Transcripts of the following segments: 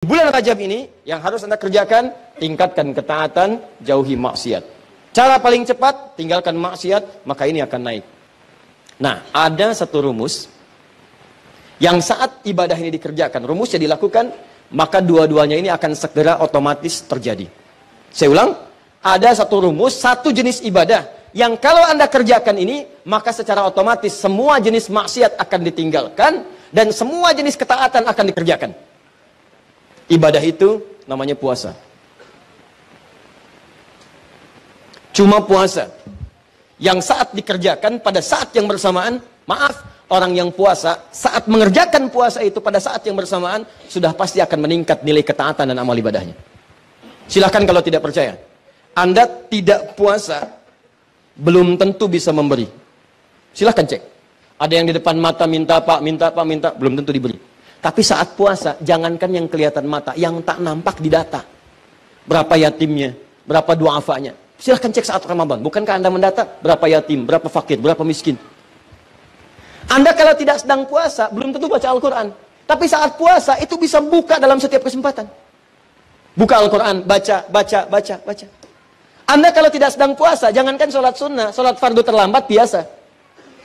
Bulan Rajab ini yang harus Anda kerjakan, tingkatkan ketaatan, jauhi maksiat. Cara paling cepat, tinggalkan maksiat, maka ini akan naik. Nah, ada satu rumus yang saat ibadah ini dikerjakan, rumusnya dilakukan, maka dua-duanya ini akan segera otomatis terjadi. Saya ulang, ada satu rumus, satu jenis ibadah yang kalau Anda kerjakan ini, maka secara otomatis semua jenis maksiat akan ditinggalkan dan semua jenis ketaatan akan dikerjakan. Ibadah itu namanya puasa. Cuma puasa yang saat dikerjakan pada saat yang bersamaan, maaf, orang yang puasa saat mengerjakan puasa itu pada saat yang bersamaan sudah pasti akan meningkat nilai ketaatan dan amal ibadahnya. Silahkan kalau tidak percaya. Anda tidak puasa belum tentu bisa memberi. Silahkan cek. Ada yang di depan mata minta pak, belum tentu diberi. Tapi saat puasa, jangankan yang kelihatan mata, yang tak nampak di data. Berapa yatimnya, berapa du'afanya. Silahkan cek saat Ramadan. Bukankah Anda mendata berapa yatim, berapa fakir, berapa miskin. Anda kalau tidak sedang puasa, belum tentu baca Al-Quran. Tapi saat puasa, itu bisa buka dalam setiap kesempatan. Buka Al-Quran, baca. Anda kalau tidak sedang puasa, jangankan sholat sunnah, sholat fardu terlambat biasa.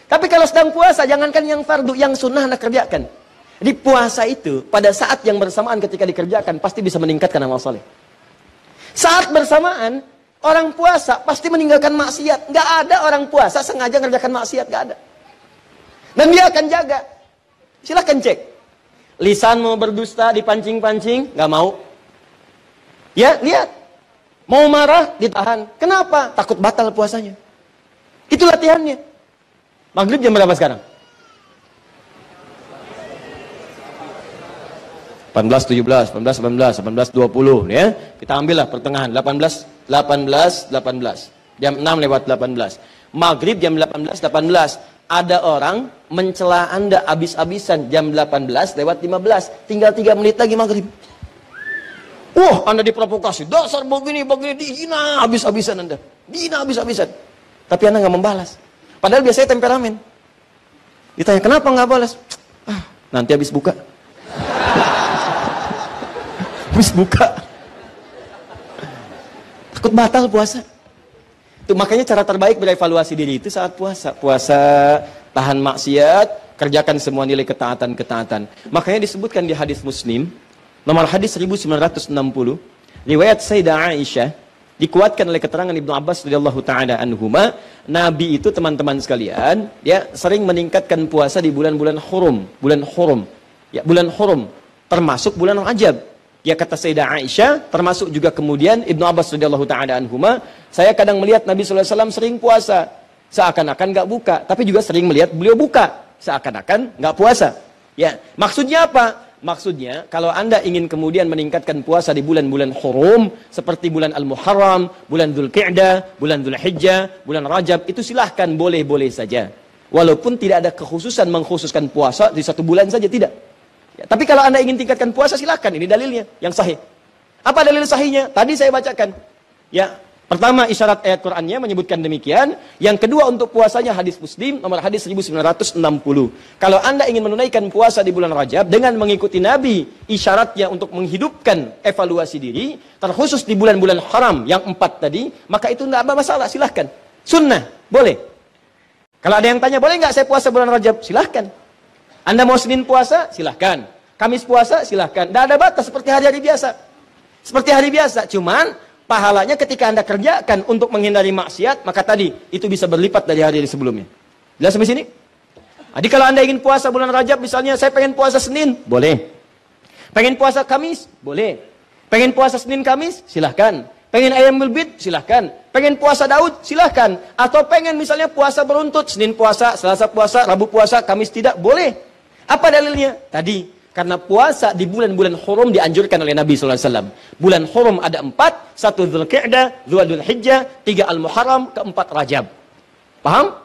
Tapi kalau sedang puasa, jangankan yang fardu, yang sunnah Anda kerjakan. Di puasa itu, pada saat yang bersamaan ketika dikerjakan, pasti bisa meningkatkan amal soleh. Saat bersamaan, orang puasa pasti meninggalkan maksiat. Nggak ada orang puasa sengaja mengerjakan maksiat, nggak ada. Dan dia akan jaga. Silahkan cek. Lisan mau berdusta, dipancing-pancing, nggak mau. Ya, lihat. Mau marah, ditahan. Kenapa? Takut batal puasanya. Itu latihannya. Maghrib jam berapa sekarang? 18, 17, 18, 19, 20 ya. Kita ambillah pertengahan 18. Jam 6 lewat 18. Maghrib jam 18. Ada orang mencela Anda habis-habisan jam 18 lewat 15. Tinggal 3 menit lagi maghrib. Anda diprovokasi. Dasar begini, dihina habis-habisan Anda. Dihina habis-habisan. Tapi Anda nggak membalas. Padahal biasanya temperamen. Ditanya, kenapa nggak balas? Nanti habis buka. Habis buka. Takut batal puasa. Itu makanya cara terbaik berevaluasi diri itu saat puasa. Puasa, tahan maksiat, kerjakan semua nilai ketaatan-ketaatan. Makanya disebutkan di hadis Muslim, nomor hadis 1960, riwayat Sayyidah Aisyah, dikuatkan oleh keterangan Ibnu Abbas radhiyallahu taala anhuma, Nabi itu teman-teman sekalian, ya, sering meningkatkan puasa di bulan-bulan hurum, Ya, bulan hurum termasuk bulan Rajab. Ya, kata Sayyidah Aisyah, termasuk juga kemudian Ibnu Abbas radhiyallahu taala anhuma, saya kadang melihat Nabi sallallahu alaihi wasallam sering puasa, seakan-akan nggak buka, tapi juga sering melihat beliau buka, seakan-akan nggak puasa. Ya, maksudnya apa? Maksudnya, kalau Anda ingin kemudian meningkatkan puasa di bulan-bulan hurum, seperti bulan Al-Muharram, bulan Dzulqa'dah, bulan Dzulhijjah, bulan Rajab, itu silahkan, boleh-boleh saja. Walaupun tidak ada kekhususan mengkhususkan puasa di satu bulan saja, tidak. Ya, tapi kalau Anda ingin tingkatkan puasa, silahkan. Ini dalilnya yang sahih. Apa dalil sahihnya? Tadi saya bacakan. Ya, pertama isyarat ayat Qur'annya menyebutkan demikian. Yang kedua untuk puasanya hadis Muslim nomor hadis 1960. Kalau Anda ingin menunaikan puasa di bulan Rajab dengan mengikuti Nabi, isyaratnya untuk menghidupkan evaluasi diri, terkhusus di bulan-bulan haram yang 4 tadi, maka itu tidak ada masalah, silahkan. Sunnah, boleh. Kalau ada yang tanya, boleh nggak saya puasa bulan Rajab? Silahkan. Anda mau Senin puasa? Silahkan. Kamis puasa? Silahkan. Tidak ada batas seperti hari-hari biasa. Seperti hari biasa. Cuman pahalanya ketika Anda kerjakan untuk menghindari maksiat, maka tadi itu bisa berlipat dari hari-hari sebelumnya. Jelas sampai sini? Jadi kalau Anda ingin puasa bulan Rajab, misalnya saya pengen puasa Senin, boleh. Pengen puasa Kamis? Boleh. Pengen puasa Senin Kamis? Silahkan. Pengen Ayyamul Bid? Silahkan. Pengen puasa Daud? Silahkan. Atau pengen misalnya puasa beruntut, Senin puasa, Selasa puasa, Rabu puasa, Kamis tidak? Boleh. Apa dalilnya? Tadi, karena puasa di bulan-bulan hurum dianjurkan oleh Nabi SAW. Bulan hurum ada 4, 1 Dzulqa'dah, 2 Dzulhijjah, 3 Al-Muharram, 4 Rajab. Paham?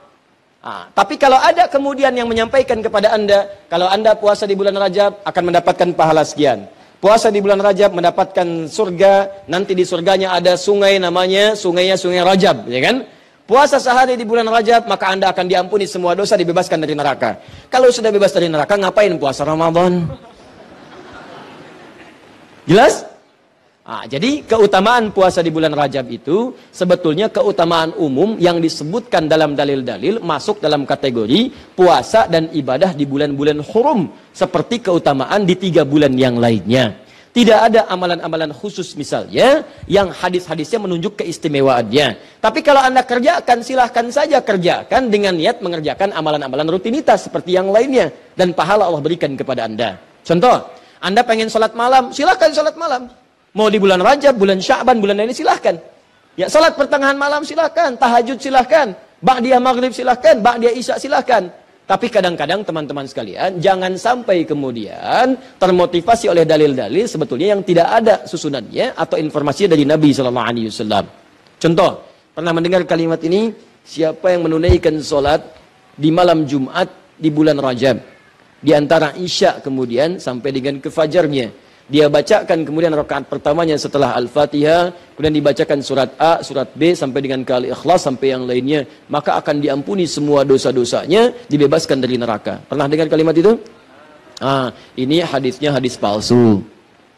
Tapi kalau ada kemudian yang menyampaikan kepada Anda, kalau Anda puasa di bulan Rajab akan mendapatkan pahala sekian. Puasa di bulan Rajab mendapatkan surga, nanti di surganya ada sungai namanya, Sungai Rajab, ya kan? Puasa sehari di bulan Rajab, maka Anda akan diampuni semua dosa, dibebaskan dari neraka. Kalau sudah bebas dari neraka, ngapain puasa Ramadan? Jelas? Jadi keutamaan puasa di bulan Rajab itu sebetulnya keutamaan umum yang disebutkan dalam dalil-dalil masuk dalam kategori puasa dan ibadah di bulan-bulan hurum seperti keutamaan di 3 bulan yang lainnya. Tidak ada amalan-amalan khusus misalnya yang hadis-hadisnya menunjuk keistimewaannya. Tapi kalau Anda kerjakan, silahkan saja kerjakan dengan niat mengerjakan amalan-amalan rutinitas seperti yang lainnya. Dan pahala Allah berikan kepada Anda. Contoh, Anda pengen sholat malam, silahkan sholat malam. Mau di bulan Rajab, bulan Sya'ban, bulan lain silahkan. Ya, salat pertengahan malam silahkan, tahajud silahkan, ba'diyah maghrib silahkan, ba'diyah isya silahkan. Tapi kadang-kadang teman-teman sekalian, jangan sampai kemudian termotivasi oleh dalil-dalil sebetulnya yang tidak ada susunannya atau informasi dari Nabi SAW. Contoh, pernah mendengar kalimat ini, siapa yang menunaikan sholat di malam Jumat di bulan Rajab, di antara isya kemudian sampai dengan ke fajarnya, dia bacakan kemudian rakaat pertamanya setelah Al-Fatihah, kemudian dibacakan surat A, surat B, sampai dengan ke Al-Ikhlas, sampai yang lainnya. Maka akan diampuni semua dosa-dosanya, dibebaskan dari neraka. Pernah dengar kalimat itu? Ini hadisnya hadis palsu.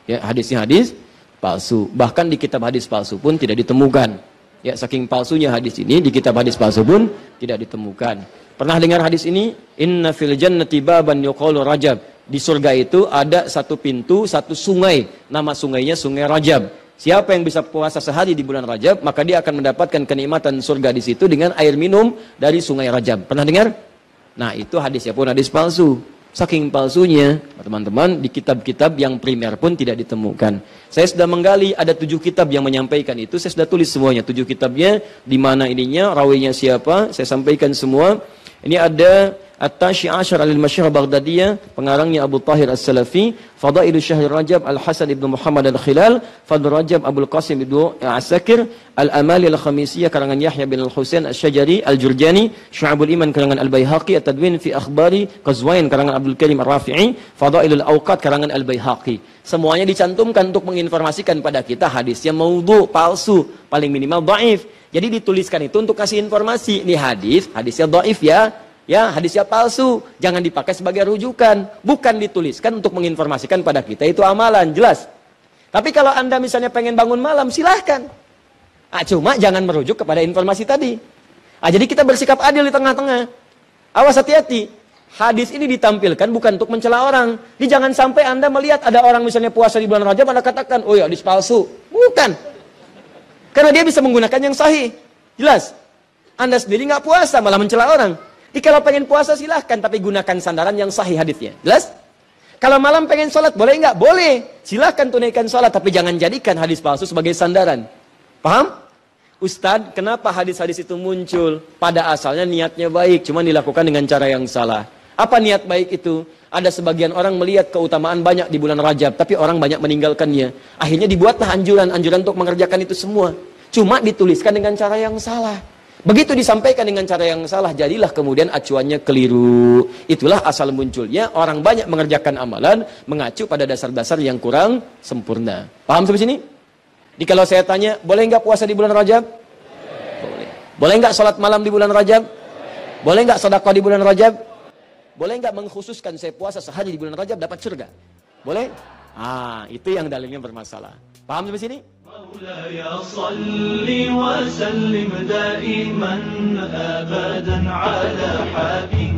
Ya, hadisnya hadis palsu. Bahkan di kitab hadis palsu pun tidak ditemukan. Ya, saking palsunya hadis ini, di kitab hadis palsu pun tidak ditemukan. Pernah dengar hadis ini? Inna fil jannati baban yuqalu Rajab. Di surga itu ada satu pintu, satu sungai. Nama sungainya Sungai Rajab. Siapa yang bisa puasa sehari di bulan Rajab, maka dia akan mendapatkan kenikmatan surga di situ dengan air minum dari Sungai Rajab. Pernah dengar? Nah, itu hadisnya pun hadis palsu. Saking palsunya, teman-teman, di kitab-kitab yang primer pun tidak ditemukan. Saya sudah menggali, ada 7 kitab yang menyampaikan itu. Saya sudah tulis semuanya, 7 kitabnya, di mana ininya, rawinya siapa, saya sampaikan semua. Ini ada At-Tashi' Ashar al-Masyhur Baghdadiyah, pengarangnya Abu Tahir As-Salafi, Fadailu Syahr Rajab Al-Hasan ibn Muhammad Al-Khilal, Fadl Rajab Abdul Qasim ibn Asakir, Al-Amali Al-Khamisiyah karangan Yahya bin Al-Husain Asy-Syajari, Al-Jurjani, Syu'abul Iman karangan Al-Baihaqi, At-Tadwin fi Akhbari Qazwain karangan Abdul Karim Ar-Rafi'i, Fadailul Awqat karangan Al-Baihaqi. Semuanya dicantumkan untuk menginformasikan pada kita hadisnya maudhu, palsu, paling minimal dhaif. Jadi dituliskan itu untuk kasih informasi, ini hadisnya dhaif ya. Ya, hadisnya palsu, jangan dipakai sebagai rujukan. Bukan dituliskan untuk menginformasikan pada kita itu amalan, jelas. Tapi kalau Anda misalnya pengen bangun malam, silahkan. Cuma jangan merujuk kepada informasi tadi. Jadi kita bersikap adil di tengah-tengah. Awas, hati-hati. Hadis ini ditampilkan bukan untuk mencela orang. Jadi jangan sampai Anda melihat ada orang misalnya puasa di bulan Rajab, Anda katakan, oh ya hadis palsu. Bukan. Karena dia bisa menggunakan yang sahih. Jelas. Anda sendiri nggak puasa, malah mencela orang. Jadi kalau pengen puasa silahkan, tapi gunakan sandaran yang sahih hadisnya. Jelas? Kalau malam pengen sholat, boleh nggak? Boleh. Silahkan tunaikan sholat, tapi jangan jadikan hadis palsu sebagai sandaran. Paham? Ustadz, kenapa hadis-hadis itu muncul? Pada asalnya niatnya baik, cuma dilakukan dengan cara yang salah. Apa niat baik itu? Ada sebagian orang melihat keutamaan banyak di bulan Rajab, tapi orang banyak meninggalkannya. Akhirnya dibuatlah anjuran-anjuran untuk mengerjakan itu semua. Cuma dituliskan dengan cara yang salah. Begitu disampaikan dengan cara yang salah, jadilah kemudian acuannya keliru. Itulah asal munculnya orang banyak mengerjakan amalan mengacu pada dasar-dasar yang kurang sempurna. Paham sampai sini? Jadi kalau saya tanya, boleh nggak puasa di bulan Rajab? Boleh. Boleh nggak sholat malam di bulan Rajab? Boleh nggak sedekah di bulan Rajab? Boleh nggak mengkhususkan saya puasa sehari di bulan Rajab dapat surga? Boleh? Itu yang dalilnya bermasalah. Paham sampai sini? مولاي صل وسلم دائما أبدا على حبيبك